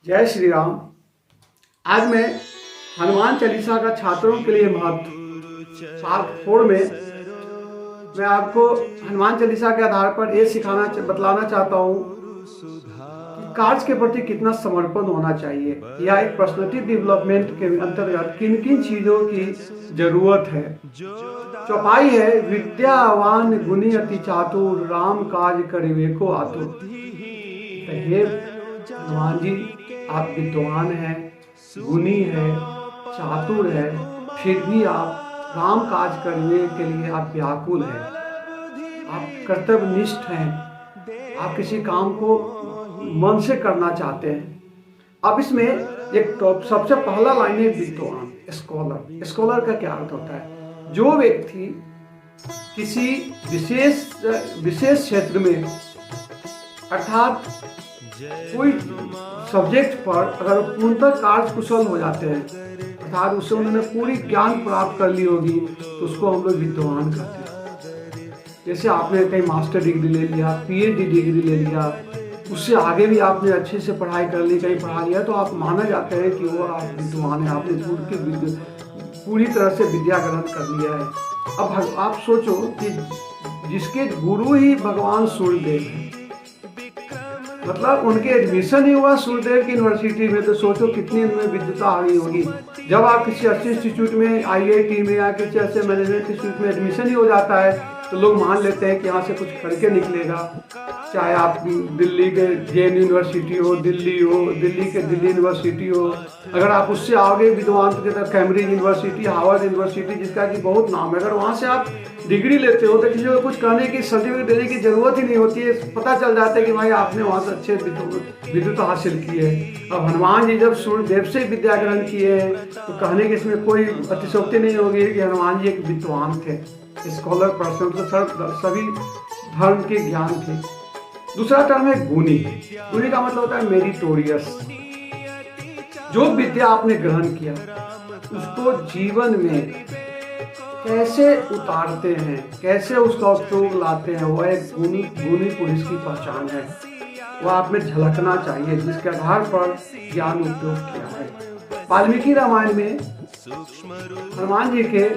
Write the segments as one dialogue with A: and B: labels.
A: जय श्री राम। आज मैं हनुमान चालीसा का छात्रों के लिए महत्व पार्ट 4 में मैं आपको हनुमान चालीसा के आधार पर ये बतलाना चाहता हूँ कि कार्य के प्रति कितना समर्पण होना चाहिए या एक पर्सनालिटी डेवलपमेंट के अंतर्गत किन किन चीज़ों की जरूरत है। चौपाई है, विद्यावान गुणी अति चातुर, राम काज करिवे को आतुर। हे हनुमान जी, आप विद्वान हैं, गुणी है, चातुर है, फिर भी आप राम काज करने के लिए आप व्याकुल हैं, आप कर्तव्यनिष्ठ हैं, आप किसी काम को मन से करना चाहते हैं। अब इसमें एक सबसे पहला लाइन है विद्वान, स्कॉलर। स्कॉलर का क्या अर्थ होता है? जो व्यक्ति किसी विशेष क्षेत्र में अर्थात कोई सब्जेक्ट पर अगर पूर्णतः कार्य कुशल हो जाते हैं, अर्थात उससे उन्होंने पूरी ज्ञान प्राप्त कर ली होगी, तो उसको हम लोग विद्वान कहते हैं। जैसे आपने कहीं मास्टर डिग्री ले लिया, पीएचडी डिग्री ले लिया, उससे आगे भी आपने अच्छे से पढ़ाई कर ली, कहीं पढ़ा लिया, तो आप माना जाता है कि वो आप विद्वान है, आपने पूरी तरह से विद्या ग्रहण कर लिया है। अब आप सोचो कि जिसके गुरु ही भगवान सूर्यदेव हैं, मतलब उनके एडमिशन ही हुआ सूर्यदेव की यूनिवर्सिटी में, तो सोचो कितनी उनमें विद्वता आ गई होगी। जब आप किसी अच्छे इंस्टीट्यूट में, आईआईटी में या किसी अच्छे मैनेजमेंट इंस्टीट्यूट में एडमिशन ही हो जाता है, तो लोग मान लेते हैं कि यहाँ से कुछ करके निकलेगा। चाहे आप दिल्ली के जैन यूनिवर्सिटी हो, दिल्ली के दिल्ली यूनिवर्सिटी हो, अगर आप उससे आओगे विद्वान की तरफ, कैम्ब्रिज यूनिवर्सिटी, हार्वर्ड यूनिवर्सिटी, जिसका कि बहुत नाम है, अगर वहाँ से आप डिग्री लेते हो तो किसी को कुछ कहने की, सर्टिफिकेट देने की जरूरत ही नहीं होती है, पता चल जाता है कि भाई आपने वहाँ से अच्छे विद्वता हासिल की है। अब हनुमान जी जब सूर्यदेव से विद्या ग्रहण किए हैं, तो कहने की इसमें कोई अतिशयोक्ति नहीं होगी कि हनुमान जी एक विद्वान थे, स्कॉलर पर्सन, तो सभी धर्म के ज्ञान थे। दूसरा टर्म है गुणी। गुणी का मतलब होता है मेरिटोरियस। जो विद्या आपने ग्रहण किया उसको जीवन में कैसे उतारते हैं, कैसे उसका उपयोग लाते हैं, वह एक गुणी पुरुष की पहचान है। वह आप में झलकना चाहिए, जिसके आधार पर ज्ञान उपयोग किया है। वाल्मीकि रामायण में हनुमान जी के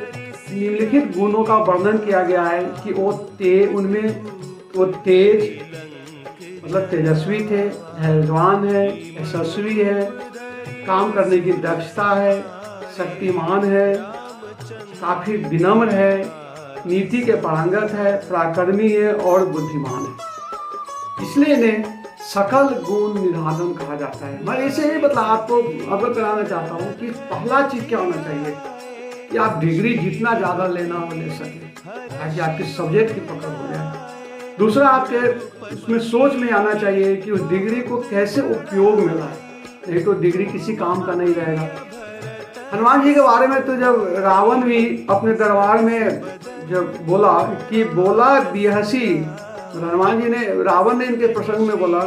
A: निम्नलिखित गुणों का वर्णन किया गया है कि वो तेज मतलब तेजस्वी थे, धैर्यवान है, यशस्वी है, काम करने की दक्षता है, शक्तिमान है, काफी विनम्र है, नीति के पारंगत है, पराक्रमी है और बुद्धिमान है। इसलिए इन्हें सकल गुण निधान कहा जाता है। मैं इसे ही आपको अवगत कराना चाहता हूँ कि पहला चीज क्या होना चाहिए कि आप डिग्री जितना ज्यादा लेना हो ले सके, ताकि आपके सब्जेक्ट की पकड़ हो जाए। दूसरा, आपके उसमें सोच में आना चाहिए कि उस डिग्री को कैसे उपयोग में लाए, नहीं तो डिग्री किसी काम का नहीं रहेगा। हनुमान जी के बारे में तो जब रावण भी अपने दरबार में जब बोला बिहसी, हनुमान जी ने, रावण ने इनके प्रसंग में बोला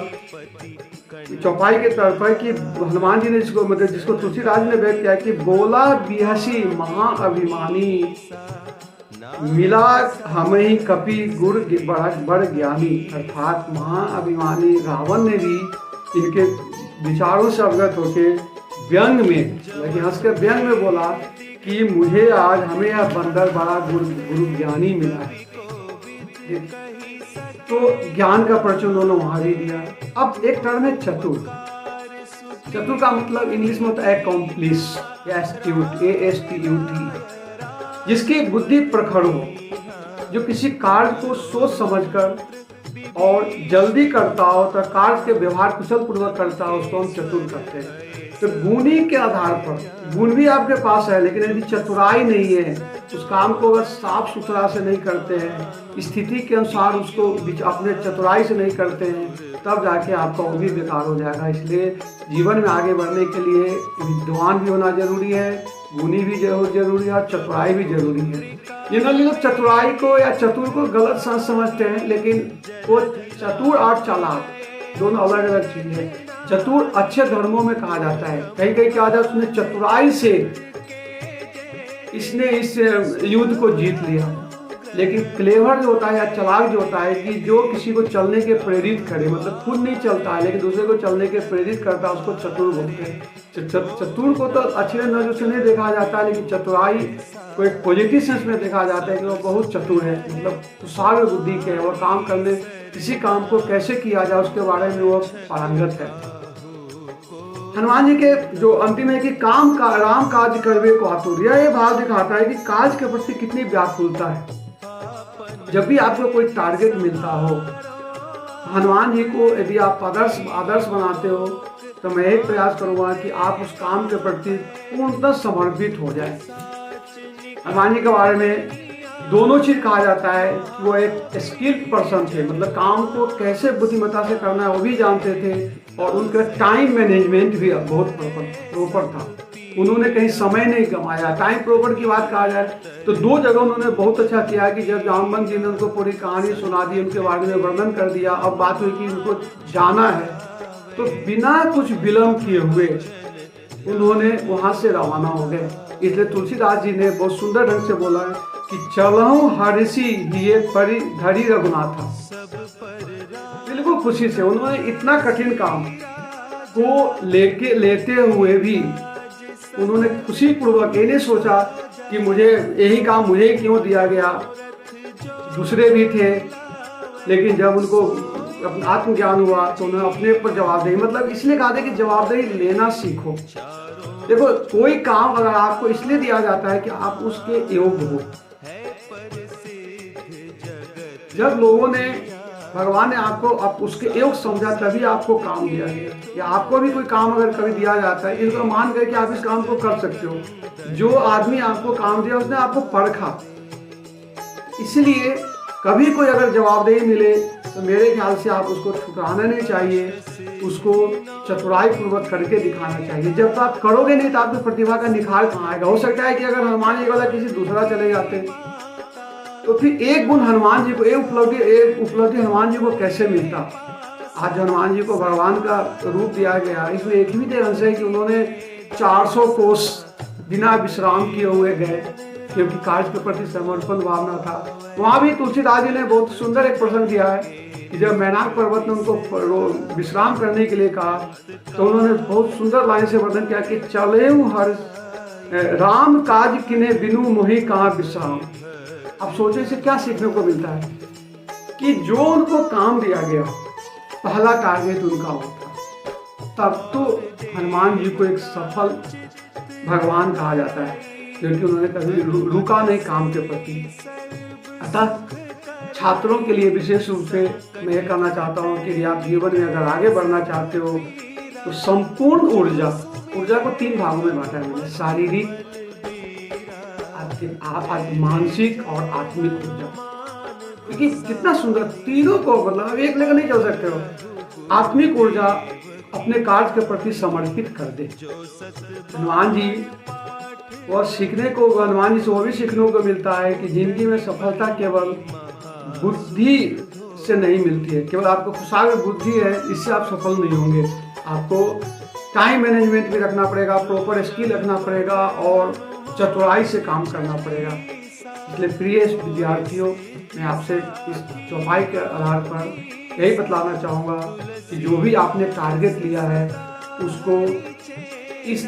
A: चौपाई के तौर पर कि हनुमान जी ने जिसको तुलसीदास ने व्यक्त किया कि बोला बिहसी महाअभिमानी, मिला हम ही कपि गुर बड़ ज्ञानी। अर्थात महाअभिमानी रावण ने भी इनके विचारों से अवगत होके व्यंग में, लेकिन हंस के व्यंग में बोला कि मुझे आज हमें यह बंदर बड़ा गुरु ज्ञानी मिला है। तो ज्ञान का परिचय उन्होंने वहां भी दिया। अब एक टर्म है चतुर। चतुर का मतलब इंग्लिश में होता है अकॉम्प्लिश या एस्ट्यूट, जिसकी बुद्धि प्रखर हो, जो किसी कार्य को सोच समझकर और जल्दी करता हो, तो कार्य के व्यवहार कुशल पूर्वक करता हो, उसको हम चतुर करते हैं। तो गुणी के आधार पर गुण भी आपके पास है, लेकिन यदि चतुराई नहीं है, उस काम को अगर साफ सुथरा से नहीं करते हैं, स्थिति के अनुसार उसको अपने चतुराई से नहीं करते हैं, तब जाके आपका वो भी बेकार हो जाएगा। इसलिए जीवन में आगे बढ़ने के लिए विद्वान भी होना जरूरी है, गुणी भी जरूरी है और चतुराई भी जरूरी है। जनरली लोग चतुराई को या चतुर को गलत समझते हैं, लेकिन वो चतुर और चालाक दोनों अलग अलग चीज है। चतुर अच्छे धर्मों में कहा जाता है, कहीं कहीं कहा जाता है उसने चतुराई से इसने इस युद्ध को जीत लिया, लेकिन क्लेवर जो होता है या चालाक जो होता है कि जो किसी को चलने के प्रेरित करे, मतलब खुद नहीं चलता है लेकिन दूसरे को चलने के प्रेरित करता है, उसको चतुर बोलते हैं। चतुर को तो अच्छे नजर से नहीं देखा जाता है, लेकिन चतुराई को एक पॉजिटिव सेंस में देखा जाता है कि वो बहुत चतुर है, मतलब कुशाग्र बुद्धि के है। वो काम करने, किसी काम को कैसे किया जाए उसके बारे में वो पारंगत है। हनुमान जी के जो अंतिम है कि काम का राम काज करवे को आतुर, यह भाव दिखाता है कि काज के प्रति कितनी व्याकुलता है। जब भी आपको कोई टारगेट मिलता हो, हनुमान जी को यदि आप आदर्श बनाते हो, तो मैं एक प्रयास करूंगा कि आप उस काम के प्रति पूर्णतः समर्पित हो जाए। हनुमान जी के बारे में दोनों चीज कहा जाता है कि वो एक स्किल्ड पर्सन थे, मतलब काम को कैसे बुद्धिमत्ता से करना है वो भी जानते थे, और उनका टाइम मैनेजमेंट भी बहुत प्रॉपर था। उन्होंने कहीं समय नहीं गंवाया। टाइम प्रॉपर की बात कहा जाए तो दो जगह उन्होंने बहुत अच्छा किया कि जब जामवंत जी ने उनको पूरी कहानी सुना दी, उनके बारे में वर्णन कर दिया, अब बात हुई कि उनको जाना है, तो बिना कुछ विलंब किए हुए उन्होंने वहां से रवाना हो गए। इसलिए तुलसीदास जी ने बहुत सुंदर ढंग से बोला है कि चलहु हर्षि हिये परि धरि रघुनाथा। बिल्कुल खुशी से उन्होंने इतना कठिन काम को लेते हुए भी उन्होंने खुशी पूर्वक ये नहीं सोचा कि मुझे यही काम मुझे ही क्यों दिया गया, दूसरे भी थे, लेकिन जब उनको आत्मज्ञान हुआ तो उन्होंने अपने पर जवाबदेही, मतलब इसलिए कहा था कि जवाबदेही लेना सीखो। देखो, कोई काम अगर आपको इसलिए दिया जाता है कि आप उसके योग्य हो। जब लोगों ने, भगवान ने आपको उसके योग समझा तभी आपको काम दिया गया। या आपको भी कोई काम अगर कभी दिया जाता है, इसको मान कर कि आप इस काम को कर सकते हो। जो आदमी आपको काम दिया उसने आपको परखा, इसलिए कभी कोई अगर जवाबदेही मिले तो मेरे ख्याल से आप उसको ठुकराना नहीं चाहिए, उसको चतुराई पूर्वक करके दिखाना चाहिए। जब तक आप करोगे नहीं तो आपकी प्रतिभा का निखार कहाँ आएगा। हो सकता है कि अगर हनुमान जी वाला किसी दूसरा चले जाते तो फिर एक गुण हनुमान जी को, एक उपलब्धि हनुमान जी को कैसे मिलता। आज हनुमान जी को भगवान का रूप दिया गया, इसमें एक ही अंश है कि उन्होंने 400 कोस बिना विश्राम किए हुए गए, क्योंकि कार्य के प्रति समर्पण भावना था। वहां भी तुलसीदास जी ने बहुत सुंदर एक प्रसंग दिया है कि जब मैनाक पर्वत ने उनको विश्राम करने के लिए कहा तो उन्होंने बहुत सुंदर लाइन से वर्णन किया कि चले हर राम काज किने बिनु मोहि कहाँ विश्राम। अब सोचे से क्या सीखने को मिलता है कि जो उनको काम दिया गया, पहला टारगेट उनका होता, तब तो हनुमान जी को एक सफल भगवान कहा जाता है, क्योंकि उन्होंने कभी रुका नहीं काम के प्रति। अतः छात्रों के लिए विशेष रूप से मैं ये कहना चाहता हूँ कि यदि आप जीवन में अगर आगे बढ़ना चाहते हो तो संपूर्ण ऊर्जा को 3 भागों में बांटा है, शारीरिक, मानसिक और आत्मिक ऊर्जा। क्योंकि कितना सुंदर, तीनों को मतलब एक लेकर नहीं चल सकते हो। आत्मिक ऊर्जा अपने कार्य के प्रति समर्पित कर दे। हनुमान जी और सीखने को, हनुमान जी से वो भी सीखने को मिलता है कि जिंदगी में सफलता केवल बुद्धि से नहीं मिलती है। केवल आपको कुशाग्र बुद्धि है, इससे आप सफल नहीं होंगे। आपको टाइम मैनेजमेंट भी रखना पड़ेगा, प्रॉपर स्किल रखना पड़ेगा और चतुराई से काम करना पड़ेगा। इसलिए प्रिय विद्यार्थियों, मैं आपसे इस चौपाई के आधार पर यही बतलाना चाहूँगा कि जो भी आपने टारगेट लिया है उसको इस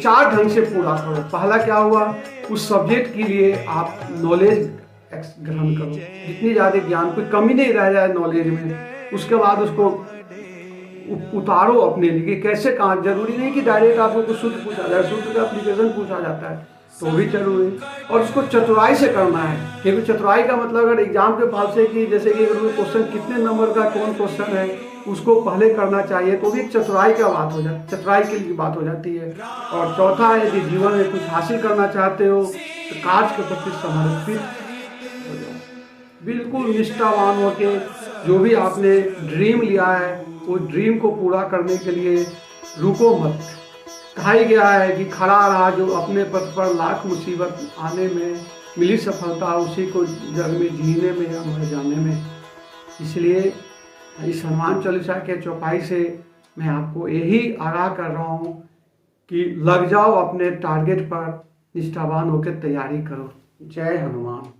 A: 4 ढंग से पूरा करो। पहला क्या हुआ, उस सब्जेक्ट के लिए आप नॉलेज ग्रहण करो, जितनी ज़्यादा ज्ञान, कोई कमी नहीं रह जाए नॉलेज में। उसके बाद उसको उतारो अपने लिए, कैसे कहाँ। जरूरी नहीं कि डायरेक्ट आपको कुछ सूत्र पूछा जाए, सूत्र का एप्लीकेशन पूछा जाता है तो भी जरूरी, और उसको चतुराई से करना है। क्योंकि चतुराई का मतलब अगर एग्जाम के पास से कि जैसे कि क्वेश्चन कितने नंबर का कौन क्वेश्चन है उसको पहले करना चाहिए, तो भी एक चतुराई का बात हो जाती, चतुराई की बात हो जाती है। और चौथा है यदि जीवन में कुछ हासिल करना चाहते हो तो कार्य के प्रति समर्पित हो जाओ, बिल्कुल निष्ठावान होके जो भी आपने ड्रीम लिया है वो ड्रीम को पूरा करने के लिए रुको मत। कहा गया है कि खड़ा रहा जो अपने पथ पर लाख मुसीबत आने में, मिली सफलता उसी को जग में जीने में या मर जाने में। इसलिए इस हनुमान चालीसा के चौपाई से मैं आपको यही आगाह कर रहा हूँ कि लग जाओ अपने टारगेट पर, निष्ठावान होकर तैयारी करो। जय हनुमान।